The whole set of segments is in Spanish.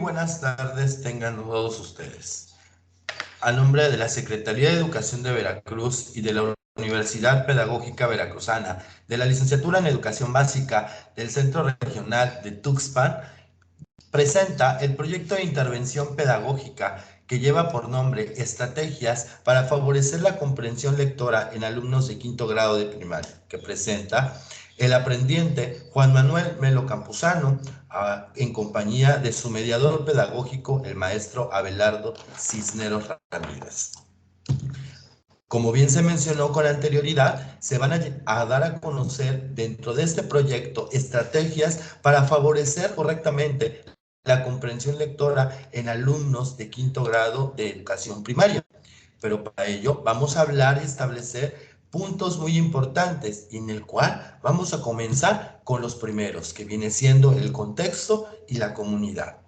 Buenas tardes tengan todos ustedes. A nombre de la Secretaría de Educación de Veracruz y de la Universidad Pedagógica Veracruzana, de la Licenciatura en Educación Básica del Centro Regional de Tuxpan, presenta el proyecto de intervención pedagógica que lleva por nombre Estrategias para favorecer la comprensión lectora en alumnos de quinto grado de primaria, que presenta el aprendiente Juan Manuel Melo Campuzano, en compañía de su mediador pedagógico, el maestro Abelardo Cisneros Ramírez. Como bien se mencionó con anterioridad, se van a dar a conocer dentro de este proyecto estrategias para favorecer correctamente la comprensión lectora en alumnos de quinto grado de educación primaria. Pero para ello vamos a hablar y establecer puntos muy importantes, en el cual vamos a comenzar con los primeros, que viene siendo el contexto y la comunidad.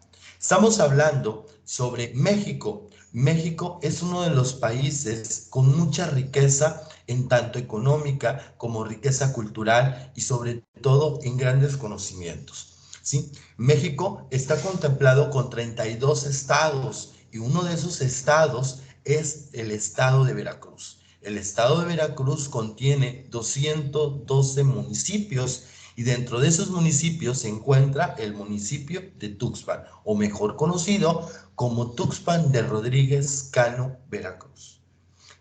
Estamos hablando sobre México. México es uno de los países con mucha riqueza en tanto económica como riqueza cultural y sobre todo en grandes conocimientos. ¿Sí? México está contemplado con 32 estados y uno de esos estados es el estado de Veracruz. El estado de Veracruz contiene 212 municipios y dentro de esos municipios se encuentra el municipio de Tuxpan, o mejor conocido como Tuxpan de Rodríguez Cano, Veracruz.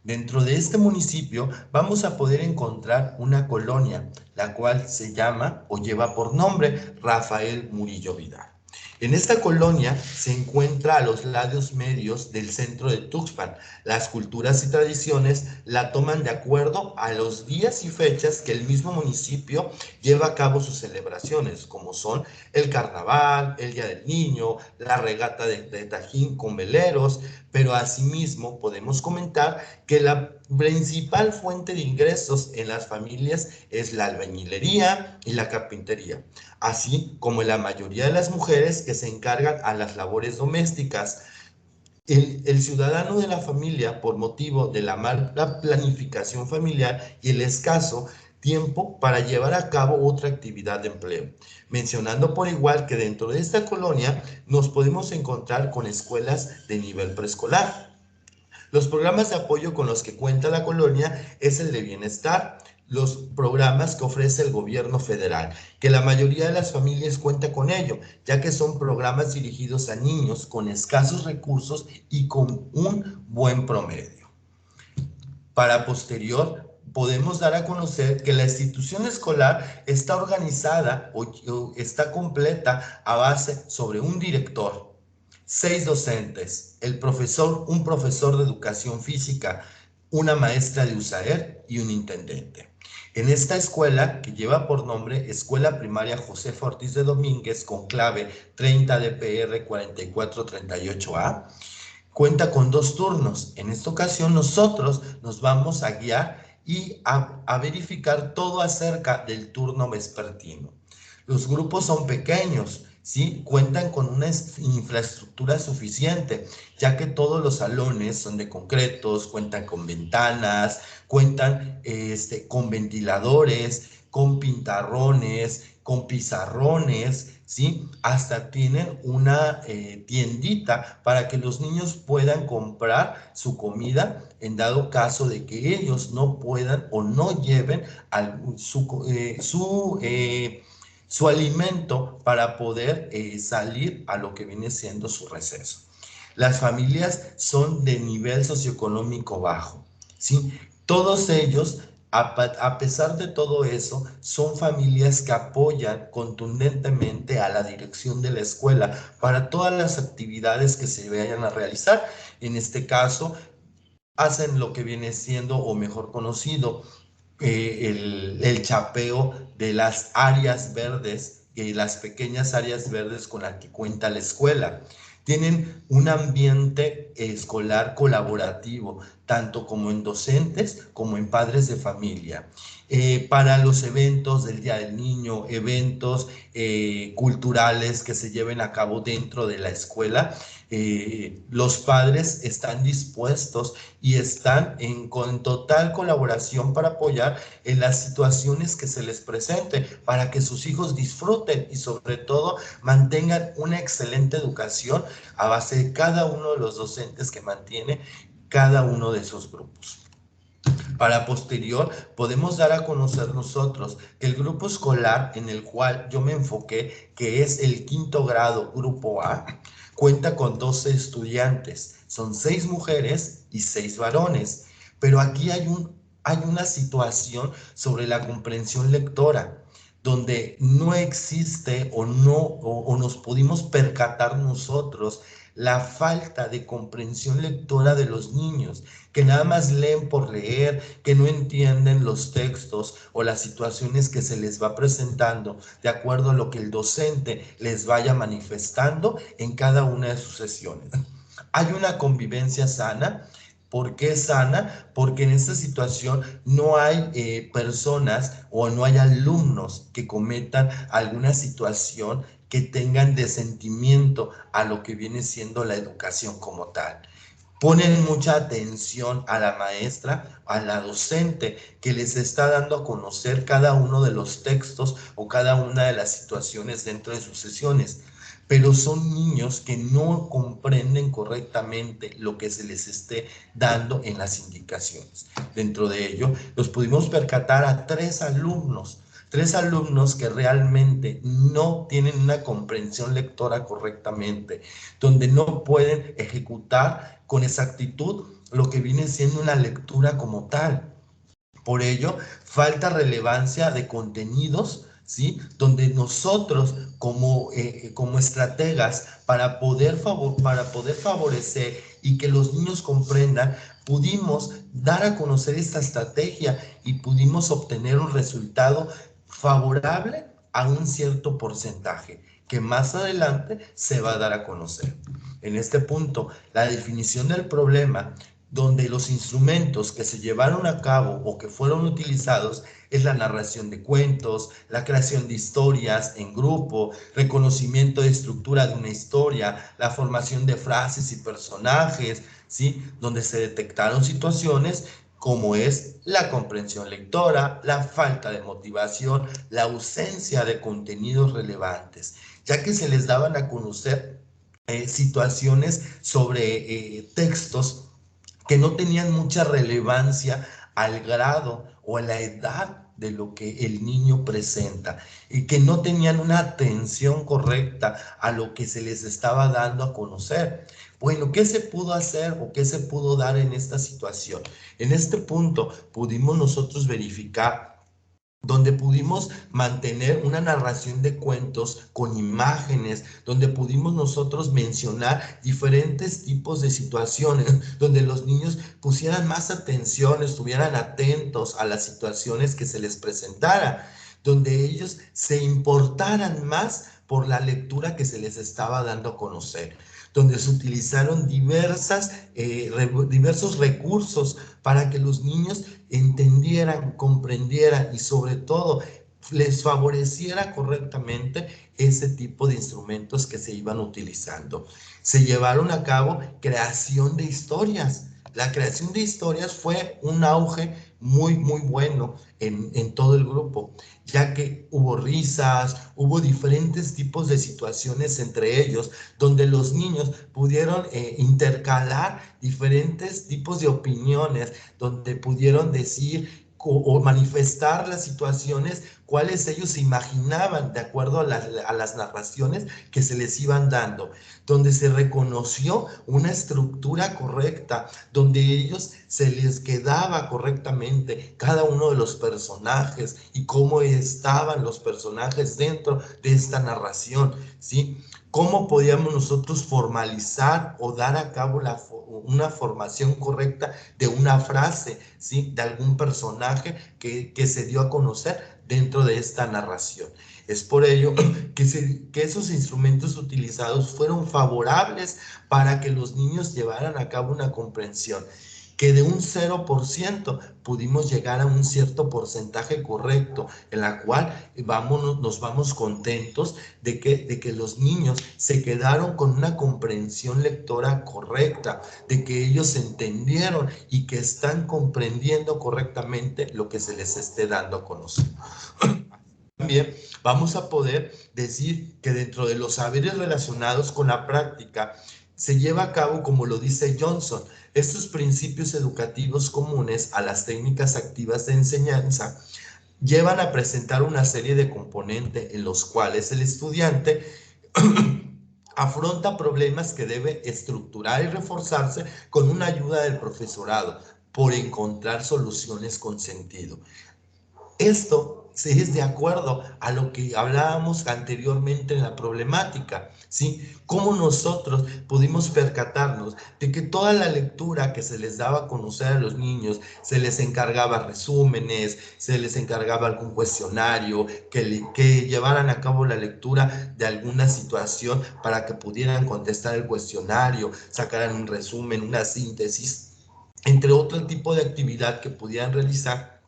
Dentro de este municipio vamos a poder encontrar una colonia, la cual se llama o lleva por nombre Rafael Murillo Vidal. En esta colonia se encuentra a los lados medios del centro de Tuxpan. Las culturas y tradiciones la toman de acuerdo a los días y fechas que el mismo municipio lleva a cabo sus celebraciones, como son el carnaval, el Día del Niño, la regata de Tajín con veleros, pero asimismo podemos comentar que la principal fuente de ingresos en las familias es la albañilería y la carpintería, así como la mayoría de las mujeres que se encargan a las labores domésticas. El ciudadano de la familia, por motivo de la mala planificación familiar y el escaso tiempo para llevar a cabo otra actividad de empleo. Mencionando por igual que dentro de esta colonia nos podemos encontrar con escuelas de nivel preescolar. Los programas de apoyo con los que cuenta la colonia es el de bienestar, los programas que ofrece el gobierno federal, que la mayoría de las familias cuenta con ello, ya que son programas dirigidos a niños con escasos recursos y con un buen promedio. Para posterior, podemos dar a conocer que la institución escolar está organizada o está completa a base sobre un director, 6 docentes, un profesor de educación física, una maestra de USAER y un intendente. En esta escuela, que lleva por nombre Escuela Primaria José Ortiz de Domínguez, con clave 30 DPR 4438A, cuenta con 2 turnos. En esta ocasión nosotros nos vamos a guiar y a verificar todo acerca del turno vespertino. Los grupos son pequeños, ¿sí? Cuentan con una infraestructura suficiente, ya que todos los salones son de concretos, cuentan con ventanas, cuentan con ventiladores, con pintarrones, con pizarrones, ¿sí? Hasta tienen una tiendita para que los niños puedan comprar su comida en dado caso de que ellos no puedan o no lleven su alimento para poder salir a lo que viene siendo su receso. Las familias son de nivel socioeconómico bajo, ¿sí? Todos ellos, a pesar de todo eso, son familias que apoyan contundentemente a la dirección de la escuela para todas las actividades que se vayan a realizar. En este caso, hacen lo que viene siendo, o mejor conocido, el chapeo de las áreas verdes, las pequeñas áreas verdes con las que cuenta la escuela. Tienen un ambiente escolar colaborativo, tanto como en docentes como en padres de familia. Para los eventos del Día del Niño, eventos culturales que se lleven a cabo dentro de la escuela, los padres están dispuestos y están con total colaboración para apoyar en las situaciones que se les presente, para que sus hijos disfruten y sobre todo mantengan una excelente educación a base de cada uno de los docentes que mantiene cada uno de esos grupos. Para posterior, podemos dar a conocer nosotros que el grupo escolar en el cual yo me enfoqué, que es el quinto grado, grupo A, cuenta con 12 estudiantes. Son 6 mujeres y 6 varones. Pero aquí hay una situación sobre la comprensión lectora, donde no existe o nos pudimos percatar nosotros la falta de comprensión lectora de los niños, que nada más leen por leer, que no entienden los textos o las situaciones que se les va presentando de acuerdo a lo que el docente les vaya manifestando en cada una de sus sesiones. Hay una convivencia sana. ¿Por qué sana? Porque en esta situación no hay personas o no hay alumnos que cometan alguna situación que tengan desentimiento a lo que viene siendo la educación como tal. Ponen mucha atención a la maestra, a la docente, que les está dando a conocer cada uno de los textos o cada una de las situaciones dentro de sus sesiones. Pero son niños que no comprenden correctamente lo que se les esté dando en las indicaciones. Dentro de ello, nos pudimos percatar a 3 alumnos que realmente no tienen una comprensión lectora correctamente, donde no pueden ejecutar con exactitud lo que viene siendo una lectura como tal. Por ello, falta relevancia de contenidos, ¿sí? Donde nosotros como estrategas para poder favorecer y que los niños comprendan, pudimos dar a conocer esta estrategia y pudimos obtener un resultado favorable a un cierto porcentaje que más adelante se va a dar a conocer. En este punto, la definición del problema, donde los instrumentos que se llevaron a cabo o que fueron utilizados es la narración de cuentos, la creación de historias en grupo, reconocimiento de estructura de una historia, la formación de frases y personajes, ¿sí? Donde se detectaron situaciones como es la comprensión lectora, la falta de motivación, la ausencia de contenidos relevantes, ya que se les daban a conocer situaciones sobre textos que no tenían mucha relevancia al grado o a la edad de lo que el niño presenta y que no tenían una atención correcta a lo que se les estaba dando a conocer. Bueno, ¿qué se pudo hacer o qué se pudo dar en esta situación? En este punto pudimos nosotros verificar donde pudimos mantener una narración de cuentos con imágenes, donde pudimos nosotros mencionar diferentes tipos de situaciones, donde los niños pusieran más atención, estuvieran atentos a las situaciones que se les presentara, donde ellos se importaran más por la lectura que se les estaba dando a conocer, donde se utilizaron diversos recursos para que los niños entendieran, comprendieran y sobre todo les favoreciera correctamente ese tipo de instrumentos que se iban utilizando. Se llevaron a cabo creación de historias. La creación de historias fue un auge muy bueno en todo el grupo, ya que hubo risas, hubo diferentes tipos de situaciones entre ellos, donde los niños pudieron intercalar diferentes tipos de opiniones, donde pudieron decir o manifestar las situaciones cuáles ellos se imaginaban de acuerdo a las narraciones que se les iban dando, donde se reconoció una estructura correcta, donde ellos se les quedaba correctamente cada uno de los personajes y cómo estaban los personajes dentro de esta narración, ¿sí? ¿Cómo podíamos nosotros formalizar o dar a cabo una formación correcta de una frase, ¿sí? De algún personaje que se dio a conocer dentro de esta narración? Es por ello que esos instrumentos utilizados fueron favorables para que los niños llevaran a cabo una comprensión, que de un 0% pudimos llegar a un cierto porcentaje correcto, en la cual nos vamos contentos de que los niños se quedaron con una comprensión lectora correcta, de que ellos entendieron y que están comprendiendo correctamente lo que se les esté dando a conocer. También vamos a poder decir que dentro de los saberes relacionados con la práctica se lleva a cabo, como lo dice Johnson, estos principios educativos comunes a las técnicas activas de enseñanza llevan a presentar una serie de componentes en los cuales el estudiante afronta problemas que debe estructurar y reforzarse con una ayuda del profesorado por encontrar soluciones con sentido. Esto es de acuerdo a lo que hablábamos anteriormente en la problemática, ¿sí? Cómo nosotros pudimos percatarnos de que toda la lectura que se les daba a conocer a los niños, se les encargaba resúmenes, se les encargaba algún cuestionario, que llevaran a cabo la lectura de alguna situación para que pudieran contestar el cuestionario, sacaran un resumen, una síntesis, entre otro tipo de actividad que pudieran realizar,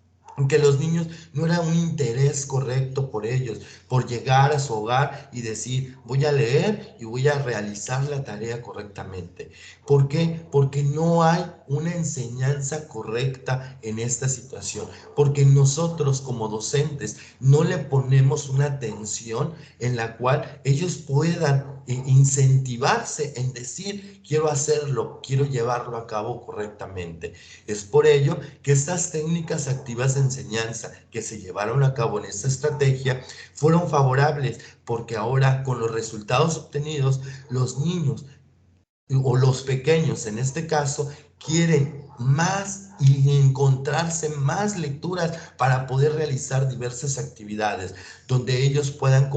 que los niños no era un interés correcto por ellos, por llegar a su hogar y decir, voy a leer y voy a realizar la tarea correctamente. ¿Por qué? Porque no hay una enseñanza correcta en esta situación, porque nosotros como docentes no le ponemos una atención en la cual ellos puedan incentivarse en decir, quiero hacerlo, quiero llevarlo a cabo correctamente. Es por ello que estas técnicas activas de enseñanza que se llevaron a cabo en esta estrategia fueron favorables, porque ahora con los resultados obtenidos, los niños o los pequeños en este caso quieren más y encontrarse más lecturas para poder realizar diversas actividades donde ellos pueden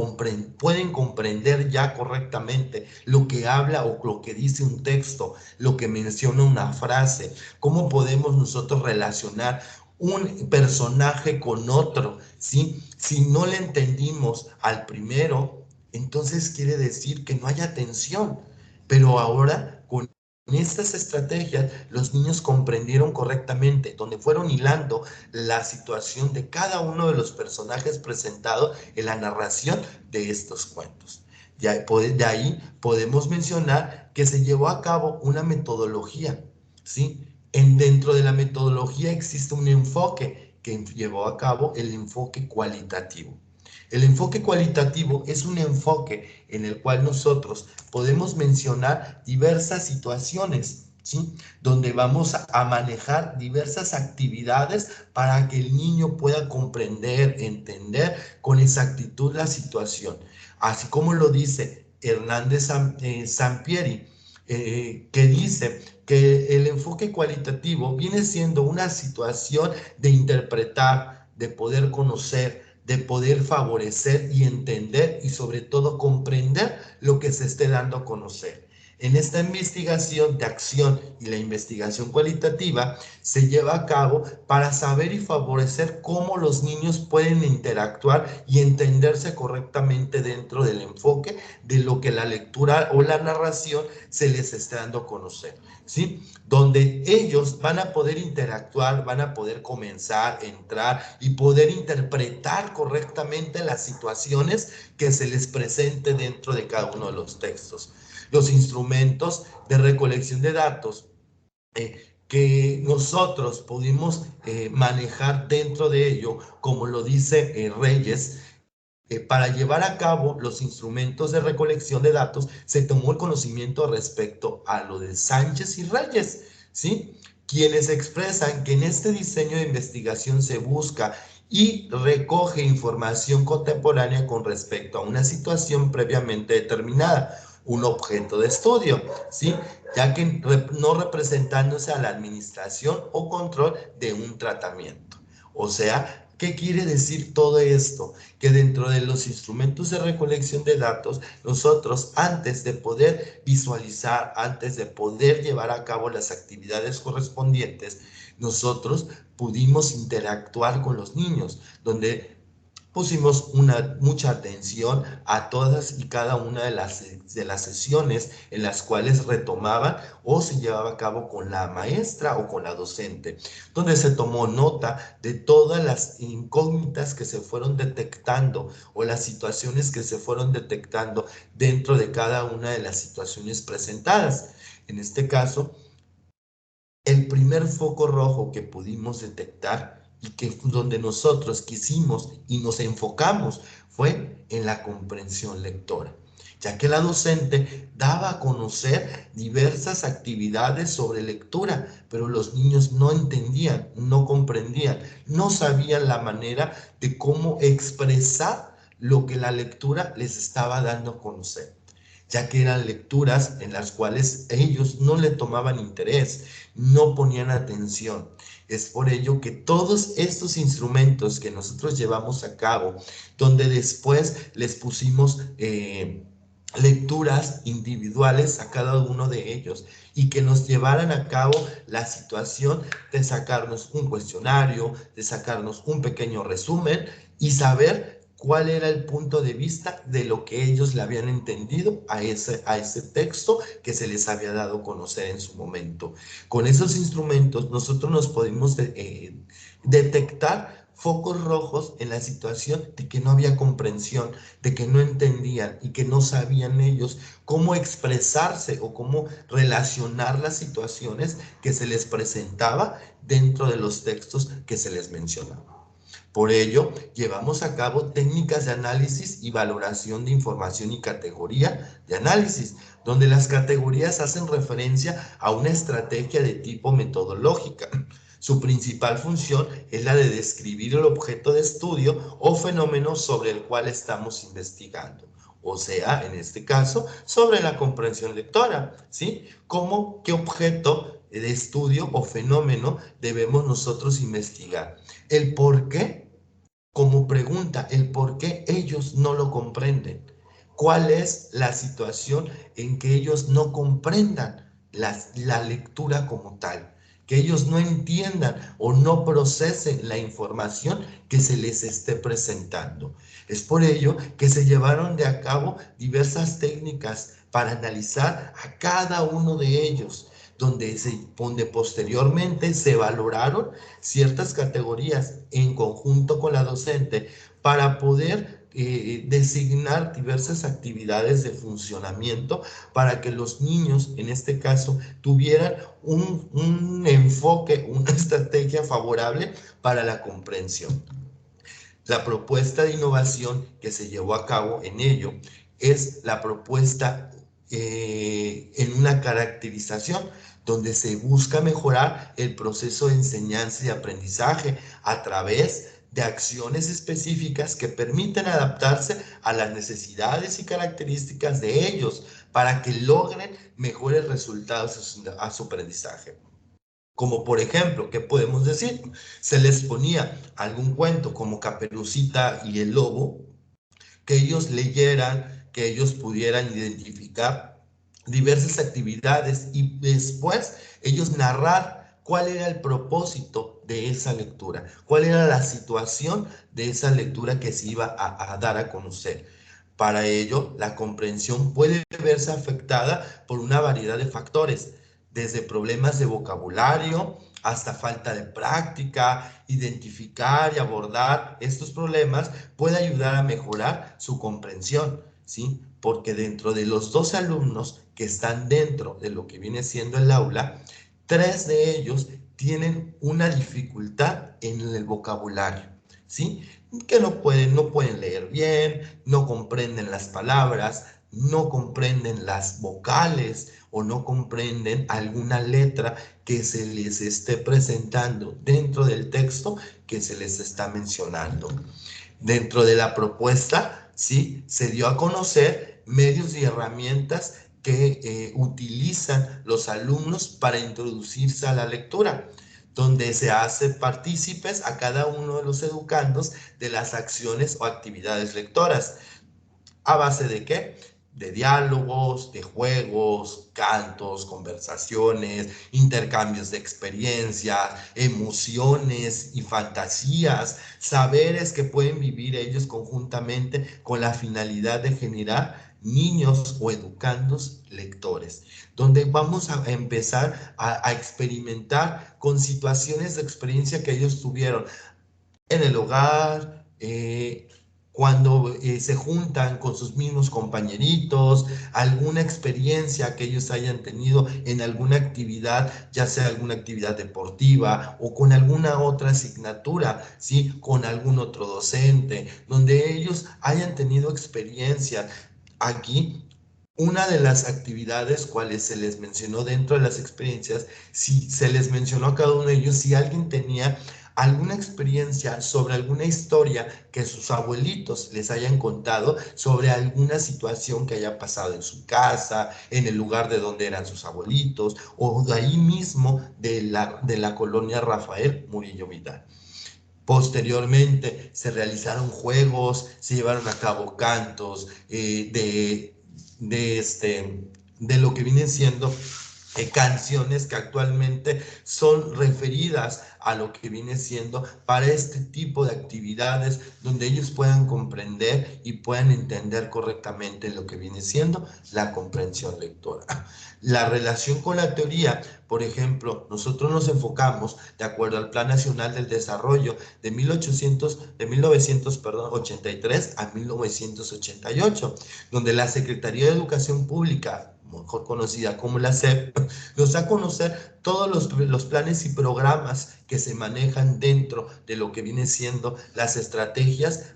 comprender ya correctamente lo que habla o lo que dice un texto, lo que menciona una frase, cómo podemos nosotros relacionar un personaje con otro, ¿sí? Si no le entendimos al primero, entonces quiere decir que no hay atención. Pero ahora, con estas estrategias, los niños comprendieron correctamente, donde fueron hilando la situación de cada uno de los personajes presentados en la narración de estos cuentos. De ahí podemos mencionar que se llevó a cabo una metodología, ¿sí? Dentro de la metodología existe un enfoque que llevó a cabo el enfoque cualitativo. El enfoque cualitativo es un enfoque en el cual nosotros podemos mencionar diversas situaciones, ¿sí? Donde vamos a manejar diversas actividades para que el niño pueda comprender, entender con exactitud la situación. Así como lo dice Hernández Sampieri, que dice que el enfoque cualitativo viene siendo una situación de interpretar, de poder conocer, de poder favorecer y entender y sobre todo comprender lo que se esté dando a conocer. En esta investigación de acción y la investigación cualitativa se lleva a cabo para saber y favorecer cómo los niños pueden interactuar y entenderse correctamente dentro del enfoque de lo que la lectura o la narración se les está dando a conocer, ¿sí? Donde ellos van a poder interactuar, van a poder comenzar, entrar y poder interpretar correctamente las situaciones que se les presente dentro de cada uno de los textos. Los instrumentos de recolección de datos que nosotros pudimos manejar dentro de ello, como lo dice Reyes, para llevar a cabo los instrumentos de recolección de datos, se tomó el conocimiento respecto a lo de Sánchez y Reyes, ¿sí? Quienes expresan que en este diseño de investigación se busca y recoge información contemporánea con respecto a una situación previamente determinada, un objeto de estudio, ¿sí? Ya que no representándose a la administración o control de un tratamiento. O sea, ¿qué quiere decir todo esto? Que dentro de los instrumentos de recolección de datos, nosotros antes de poder visualizar, antes de poder llevar a cabo las actividades correspondientes, nosotros pudimos interactuar con los niños, donde pusimos mucha atención a todas y cada una de las sesiones en las cuales retomaban o se llevaba a cabo con la maestra o con la docente, donde se tomó nota de todas las incógnitas que se fueron detectando o las situaciones que se fueron detectando dentro de cada una de las situaciones presentadas. En este caso, el primer foco rojo que pudimos detectar y que donde nosotros quisimos y nos enfocamos fue en la comprensión lectora, ya que la docente daba a conocer diversas actividades sobre lectura, pero los niños no entendían, no comprendían, no sabían la manera de cómo expresar lo que la lectura les estaba dando a conocer, ya que eran lecturas en las cuales ellos no le tomaban interés, no ponían atención. Es por ello que todos estos instrumentos que nosotros llevamos a cabo, donde después les pusimos lecturas individuales a cada uno de ellos y que nos llevaran a cabo la situación de sacarnos un cuestionario, de sacarnos un pequeño resumen y saber cuál era el punto de vista de lo que ellos le habían entendido a ese texto que se les había dado a conocer en su momento. Con esos instrumentos nosotros nos podemos detectar focos rojos en la situación de que no había comprensión, de que no entendían y que no sabían ellos cómo expresarse o cómo relacionar las situaciones que se les presentaba dentro de los textos que se les mencionaba. Por ello, llevamos a cabo técnicas de análisis y valoración de información y categoría de análisis, donde las categorías hacen referencia a una estrategia de tipo metodológica. Su principal función es la de describir el objeto de estudio o fenómeno sobre el cual estamos investigando. O sea, en este caso, sobre la comprensión lectora, ¿sí? ¿Cómo, qué objeto de estudio o fenómeno debemos nosotros investigar? El por qué, como pregunta, el por qué ellos no lo comprenden. ¿Cuál es la situación en que ellos no comprendan la lectura como tal? Que ellos no entiendan o no procesen la información que se les esté presentando. Es por ello que se llevaron de a cabo diversas técnicas para analizar a cada uno de ellos, donde posteriormente se valoraron ciertas categorías en conjunto con la docente para poder designar diversas actividades de funcionamiento para que los niños, en este caso, tuvieran un enfoque, una estrategia favorable para la comprensión. La propuesta de innovación que se llevó a cabo en ello es la propuesta en una caracterización donde se busca mejorar el proceso de enseñanza y aprendizaje a través de acciones específicas que permiten adaptarse a las necesidades y características de ellos para que logren mejores resultados a su aprendizaje. Como por ejemplo, ¿qué podemos decir? Se les ponía algún cuento como Caperucita y el Lobo, que ellos leyeran, que ellos pudieran identificar diversas actividades y después ellos narrar cuál era el propósito de esa lectura, cuál era la situación de esa lectura que se iba a dar a conocer. Para ello, la comprensión puede verse afectada por una variedad de factores, desde problemas de vocabulario hasta falta de práctica. Identificar y abordar estos problemas puede ayudar a mejorar su comprensión, ¿sí? Porque dentro de los 12 alumnos que están dentro de lo que viene siendo el aula, 3 de ellos tienen una dificultad en el vocabulario, ¿sí? Que no pueden leer bien, no comprenden las palabras, no comprenden las vocales o no comprenden alguna letra que se les esté presentando dentro del texto que se les está mencionando. Dentro de la propuesta, sí, se dio a conocer medios y herramientas que utilizan los alumnos para introducirse a la lectura, donde se hace partícipes a cada uno de los educandos de las acciones o actividades lectoras. ¿A base de qué? de diálogos, de juegos, cantos, conversaciones, intercambios de experiencias, emociones y fantasías, saberes que pueden vivir ellos conjuntamente con la finalidad de generar niños o educandos lectores, donde vamos a empezar a experimentar con situaciones de experiencia que ellos tuvieron en el hogar, cuando se juntan con sus mismos compañeritos, alguna experiencia que ellos hayan tenido en alguna actividad, ya sea alguna actividad deportiva o con alguna otra asignatura, ¿sí? Con algún otro docente, donde ellos hayan tenido experiencias. Aquí, una de las actividades cuales se les mencionó dentro de las experiencias, si se les mencionó a cada uno de ellos, si alguien tenía alguna experiencia sobre alguna historia que sus abuelitos les hayan contado sobre alguna situación que haya pasado en su casa, en el lugar de donde eran sus abuelitos, o de ahí mismo de la colonia Rafael Murillo Vidal. Posteriormente se realizaron juegos, se llevaron a cabo cantos de lo que vienen siendo canciones que actualmente son referidas a lo que viene siendo para este tipo de actividades donde ellos puedan comprender y puedan entender correctamente lo que viene siendo la comprensión lectora. La relación con la teoría, por ejemplo, nosotros nos enfocamos de acuerdo al Plan Nacional del Desarrollo de 1983 a 1988, donde la Secretaría de Educación Pública, mejor conocida como la SEP, nos da a conocer todos los planes y programas que se manejan dentro de lo que viene siendo las estrategias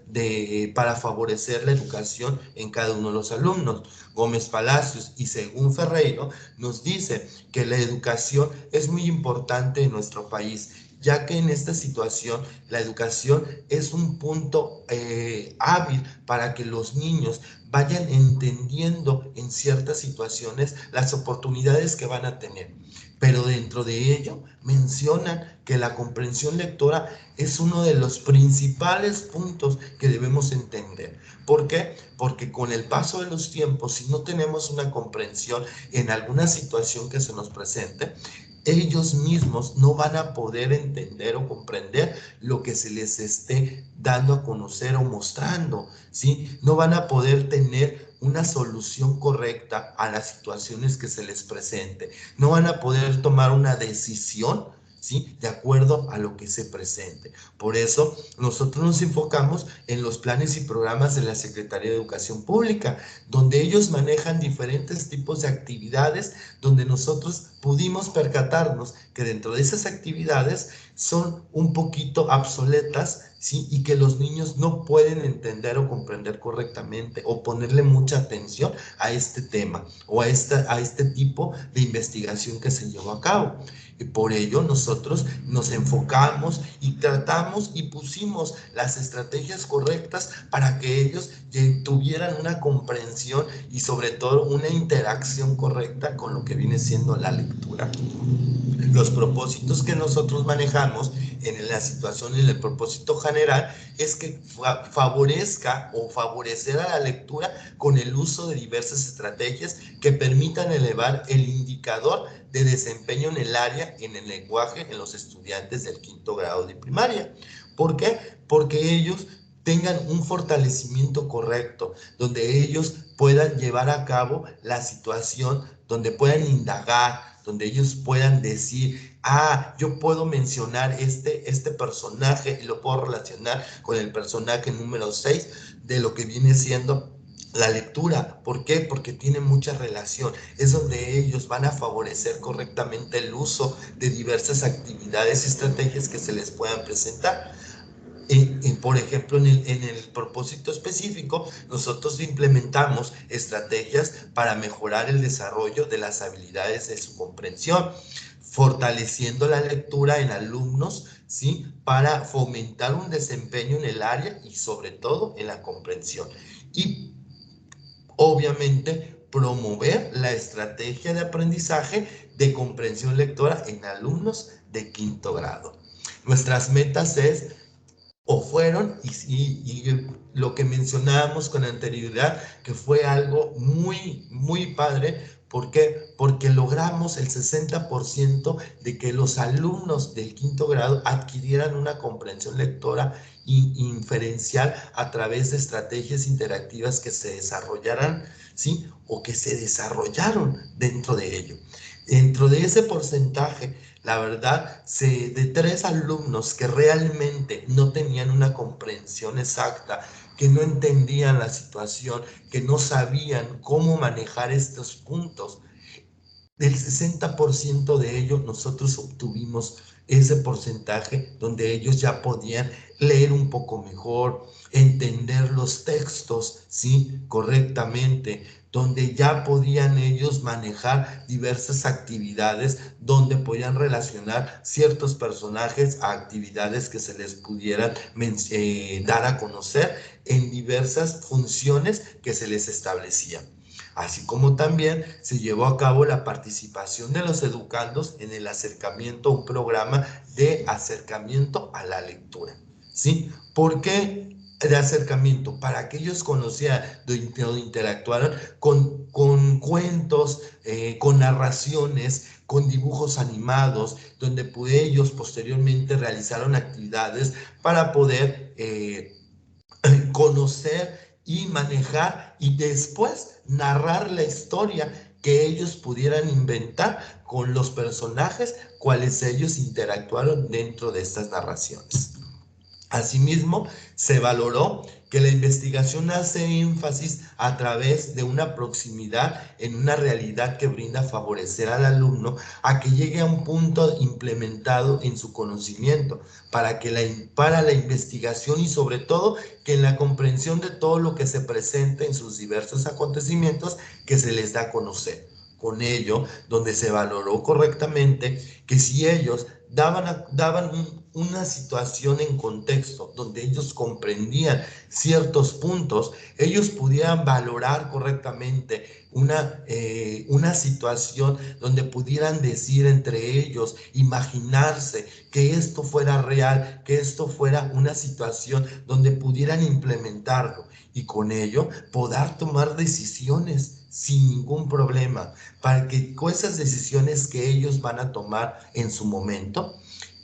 para favorecer la educación en cada uno de los alumnos. Gómez Palacios y según Ferreiro nos dice que la educación es muy importante en nuestro país, ya que en esta situación la educación es un punto hábil para que los niños vayan entendiendo en ciertas situaciones las oportunidades que van a tener. Pero dentro de ello mencionan que la comprensión lectora es uno de los principales puntos que debemos entender. ¿Por qué? Porque con el paso de los tiempos, si no tenemos una comprensión en alguna situación que se nos presente, ellos mismos no van a poder entender o comprender lo que se les esté dando a conocer o mostrando, ¿sí? No van a poder tener una solución correcta a las situaciones que se les presente. No van a poder tomar una decisión, ¿sí? De acuerdo a lo que se presente. Por eso nosotros nos enfocamos en los planes y programas de la Secretaría de Educación Pública, donde ellos manejan diferentes tipos de actividades, donde nosotros pudimos percatarnos que dentro de esas actividades son un poquito obsoletas, ¿sí? Y que los niños no pueden entender o comprender correctamente o ponerle mucha atención a este tema o a este tipo de investigación que se llevó a cabo. Y por ello nosotros nos enfocamos y tratamos y pusimos las estrategias correctas para que ellos tuvieran una comprensión y sobre todo una interacción correcta con lo que viene siendo la lectura. Los propósitos que nosotros manejamos en la situación, en el propósito general, es que favorezca o favorecer a la lectura con el uso de diversas estrategias que permitan elevar el indicador de desempeño en el área, en el lenguaje, en los estudiantes del 5º grado de primaria. ¿Por qué? Porque ellos tengan un fortalecimiento correcto, donde ellos puedan llevar a cabo la situación, donde puedan indagar, donde ellos puedan decir, yo puedo mencionar este personaje y lo puedo relacionar con el personaje número 6 de lo que viene siendo la lectura. ¿Por qué? Porque tiene mucha relación. Es donde ellos van a favorecer correctamente el uso de diversas actividades y estrategias que se les puedan presentar. Por ejemplo, en el propósito específico, nosotros implementamos estrategias para mejorar el desarrollo de las habilidades de su comprensión, fortaleciendo la lectura en alumnos, ¿sí? Para fomentar un desempeño en el área y sobre todo en la comprensión. Y obviamente promover la estrategia de aprendizaje de comprensión lectora en alumnos de 5º grado. Nuestras metas es o fueron, y lo que mencionábamos con anterioridad, que fue algo muy padre. ¿Por qué? Porque logramos el 60% de que los alumnos del quinto grado adquirieran una comprensión lectora inferencial a través de estrategias interactivas que se desarrollaran, ¿sí? O que se desarrollaron dentro de ello. Dentro de ese porcentaje, la verdad, de 3 alumnos que realmente no tenían una comprensión exacta, que no entendían la situación, que no sabían cómo manejar estos puntos, del 60% de ellos nosotros obtuvimos ese porcentaje donde ellos ya podían leer un poco mejor, entender los textos, ¿sí? Correctamente, donde ya podían ellos manejar diversas actividades, donde podían relacionar ciertos personajes a actividades que se les pudieran dar a conocer en diversas funciones que se les establecían. Así como también se llevó a cabo la participación de los educandos en el acercamiento a un programa de acercamiento a la lectura, ¿sí? ¿Por qué de acercamiento? Para que ellos conocieran, interactuaran con cuentos, con narraciones, con dibujos animados, donde ellos posteriormente realizaron actividades para poder conocer y manejar y después narrar la historia que ellos pudieran inventar con los personajes cuales ellos interactuaron dentro de estas narraciones. Asimismo, se valoró que la investigación hace énfasis a través de una proximidad en una realidad que brinda favorecer al alumno a que llegue a un punto implementado en su conocimiento para la investigación y sobre todo que en la comprensión de todo lo que se presenta en sus diversos acontecimientos que se les da a conocer. Con ello, donde se valoró correctamente que si ellos daban una situación en contexto donde ellos comprendían ciertos puntos, ellos pudieran valorar correctamente una situación donde pudieran decir entre ellos, imaginarse que esto fuera real, que esto fuera una situación donde pudieran implementarlo y con ello poder tomar decisiones sin ningún problema, para que con esas decisiones que ellos van a tomar en su momento,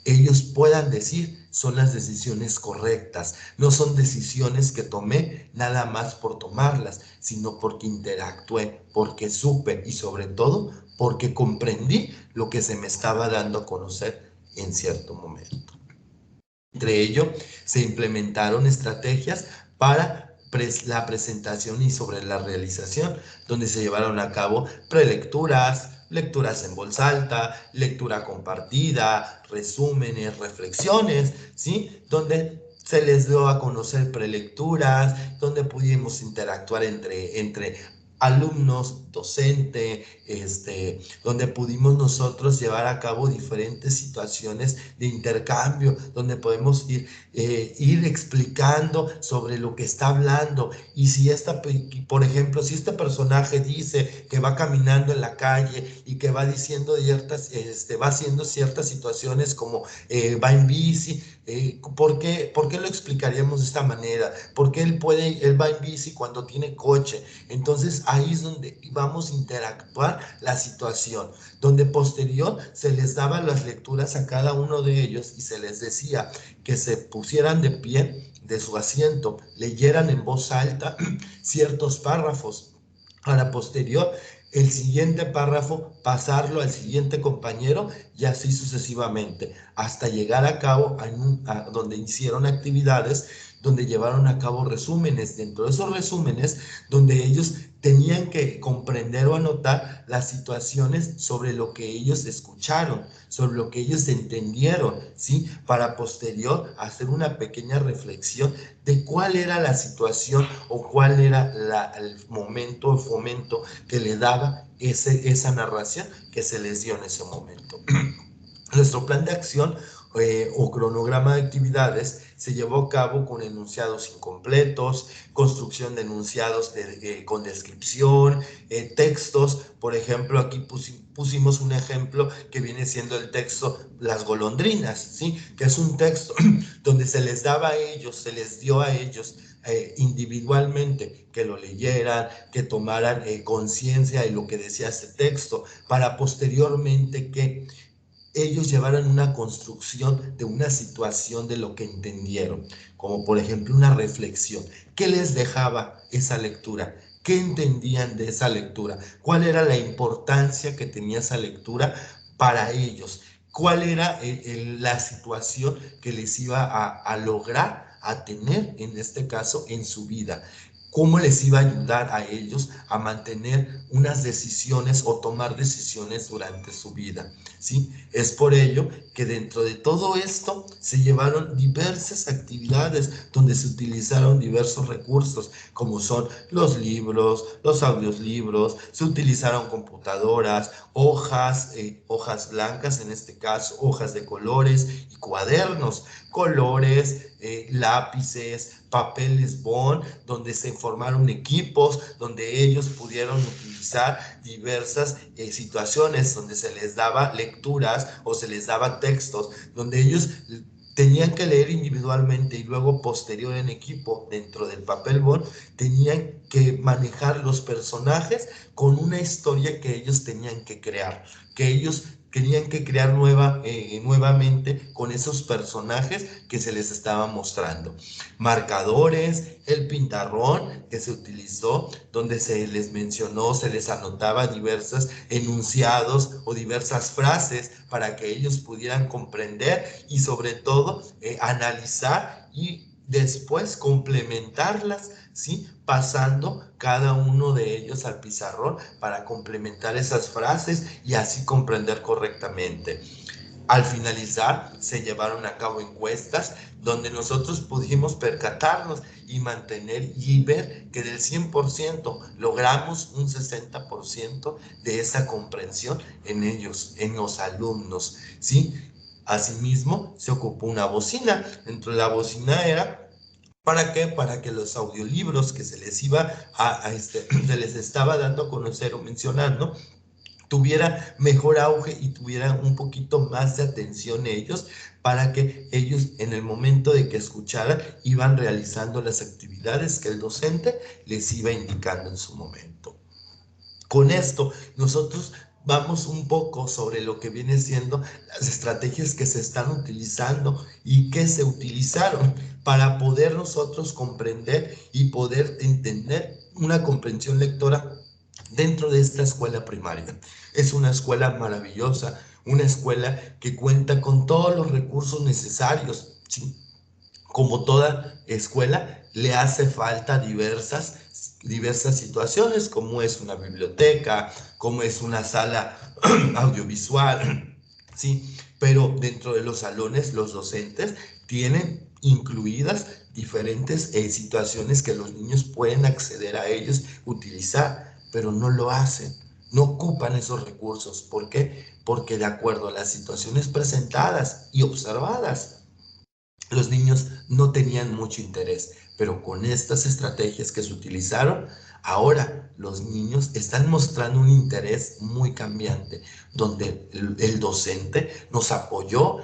ellos puedan decir son las decisiones correctas, no son decisiones que tomé nada más por tomarlas, sino porque interactué, porque supe y sobre todo porque comprendí lo que se me estaba dando a conocer en cierto momento. Entre ello, se implementaron estrategias para la presentación y sobre la realización, donde se llevaron a cabo prelecturas, lecturas en voz alta, lectura compartida, resúmenes, reflexiones, ¿sí? Donde se les dio a conocer prelecturas, donde pudimos interactuar entre alumnos, docente, donde pudimos nosotros llevar a cabo diferentes situaciones de intercambio, donde podemos ir explicando sobre lo que está hablando. Y si por ejemplo, si este personaje dice que va caminando en la calle y que va diciendo va haciendo ciertas situaciones como va en bici, ¿por qué lo explicaríamos de esta manera? Porque él va en bici cuando tiene coche. Entonces ahí es donde vamos a interactuar la situación, donde posterior se les daba las lecturas a cada uno de ellos y se les decía que se pusieran de pie de su asiento, leyeran en voz alta ciertos párrafos, para posterior el siguiente párrafo pasarlo al siguiente compañero y así sucesivamente, hasta llegar a cabo donde hicieron actividades, donde llevaron a cabo resúmenes. Dentro de esos resúmenes, donde ellos tenían que comprender o anotar las situaciones sobre lo que ellos escucharon, sobre lo que ellos entendieron, ¿sí? Para posterior hacer una pequeña reflexión de cuál era la situación o cuál era el momento o fomento que le daba esa narración que se les dio en ese momento. Nuestro plan de acción o cronograma de actividades se llevó a cabo con enunciados incompletos, construcción de enunciados con descripción, textos. Por ejemplo, aquí pusimos un ejemplo que viene siendo el texto Las golondrinas, ¿sí? Que es un texto donde se les daba a ellos, se les dio a ellos individualmente que lo leyeran, que tomaran conciencia de lo que decía este texto, para posteriormente que ellos llevaran una construcción de una situación de lo que entendieron, como por ejemplo una reflexión. ¿Qué les dejaba esa lectura? ¿Qué entendían de esa lectura? ¿Cuál era la importancia que tenía esa lectura para ellos? ¿Cuál era la situación que les iba a lograr, a tener en este caso en su vida? ¿Cómo les iba a ayudar a ellos a mantener unas decisiones o tomar decisiones durante su vida? ¿Sí? Es por ello que dentro de todo esto se llevaron diversas actividades donde se utilizaron diversos recursos, como son los libros, los audiolibros, se utilizaron computadoras, hojas blancas en este caso, hojas de colores y cuadernos, colores, lápices, papeles bond, donde se formaron equipos, donde ellos pudieron utilizar diversas situaciones, donde se les daba lecturas o se les daba textos, donde ellos tenían que leer individualmente y luego posterior en equipo dentro del papel bond tenían que manejar los personajes con una historia que ellos tenían que crear, que ellos tenían que crear nuevamente con esos personajes que se les estaba mostrando. Marcadores, el pintarrón que se utilizó, donde se les mencionó, se les anotaba diversos enunciados o diversas frases para que ellos pudieran comprender y sobre todo analizar y después complementarlas, ¿sí? Pasando cada uno de ellos al pizarrón para complementar esas frases y así comprender correctamente. Al finalizar, se llevaron a cabo encuestas donde nosotros pudimos percatarnos y mantener y ver que del 100% logramos un 60% de esa comprensión en ellos, en los alumnos, ¿sí? Asimismo, se ocupó una bocina. Dentro de la bocina era ¿para qué? Para que los audiolibros que se les iba se les estaba dando a conocer o mencionando, tuviera mejor auge y tuvieran un poquito más de atención ellos, para que ellos en el momento de que escucharan iban realizando las actividades que el docente les iba indicando en su momento. Con esto nosotros vamos un poco sobre lo que viene siendo las estrategias que se están utilizando y que se utilizaron para poder nosotros comprender y poder entender una comprensión lectora dentro de esta escuela primaria. Es una escuela maravillosa, una escuela que cuenta con todos los recursos necesarios, ¿sí? Como toda escuela, le hace falta diversas situaciones, como es una biblioteca, como es una sala audiovisual, ¿sí? Pero dentro de los salones, los docentes tienen incluidas diferentes situaciones que los niños pueden acceder a ellos, utilizar, pero no lo hacen, no ocupan esos recursos. ¿Por qué? Porque de acuerdo a las situaciones presentadas y observadas, los niños no tenían mucho interés, pero con estas estrategias que se utilizaron, ahora los niños están mostrando un interés muy cambiante, donde el docente nos apoyó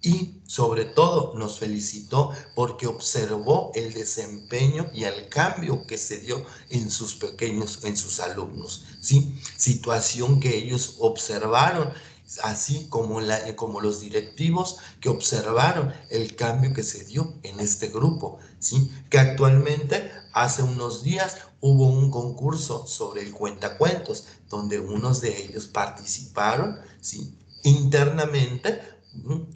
y sobre todo nos felicitó porque observó el desempeño y el cambio que se dio en sus pequeños, en sus alumnos, ¿sí? Situación que ellos observaron, así como los directivos que observaron el cambio que se dio en este grupo, ¿sí? Que actualmente, hace unos días, hubo un concurso sobre el cuentacuentos, donde unos de ellos participaron, ¿sí? Internamente,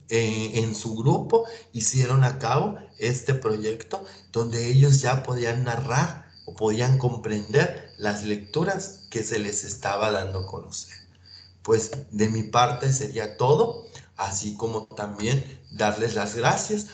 en su grupo, hicieron a cabo este proyecto donde ellos ya podían narrar o podían comprender las lecturas que se les estaba dando a conocer. Pues de mi parte sería todo, así como también darles las gracias